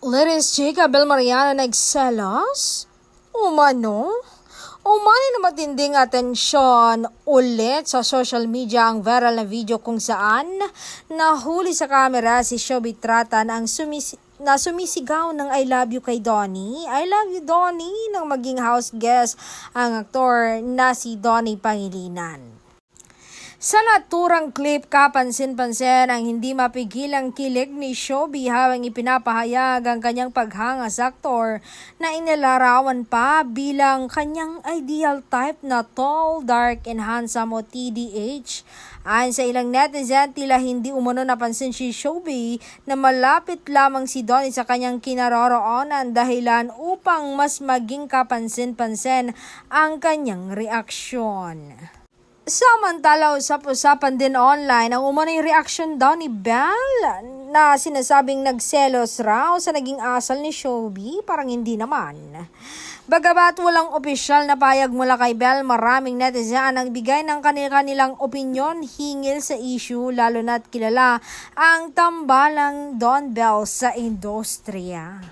Liris Chica Belmariana nagselos? Umano? Umani na matinding atensyon ulit sa social media ang viral na video kung saan nahuli sa kamera si Showbiz Tratan ang sumisigaw ng I love you kay Donnie. I love you Donnie nang maging house guest ang aktor na si Donnie Pangilinan. Sa naturang clip, kapansin-pansin ang hindi mapigilang kilig ni Showbiz habang ipinapahayag ang kanyang paghanga sa aktor na inilarawan pa bilang kanyang ideal type na tall, dark, and handsome o TDH. Ayon sa ilang netizen, tila hindi umano napansin si Showbiz na malapit lamang si Donnie sa kanyang kinaroroonan dahilan upang mas maging kapansin-pansin ang kanyang reaksyon. Samantala, usap-usapan din online ang umunay reaction daw ni Belle na sinasabing nagselos raw sa naging asal ni Showbiz, parang hindi naman. Bagamat walang opisyal na payag mula kay Belle, maraming netizen ang bigay ng kanilang opinyon hinggil sa issue, lalo na't kilala ang tambalang Don Belle sa industriya.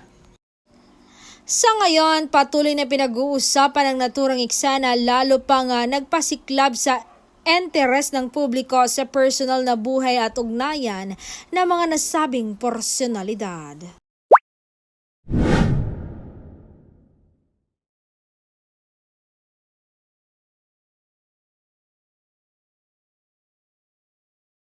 Sa ngayon, patuloy na pinag-uusapan ang naturang eksena lalo pang nagpasiklab sa interes ng publiko sa personal na buhay at ugnayan ng mga nasabing personalidad.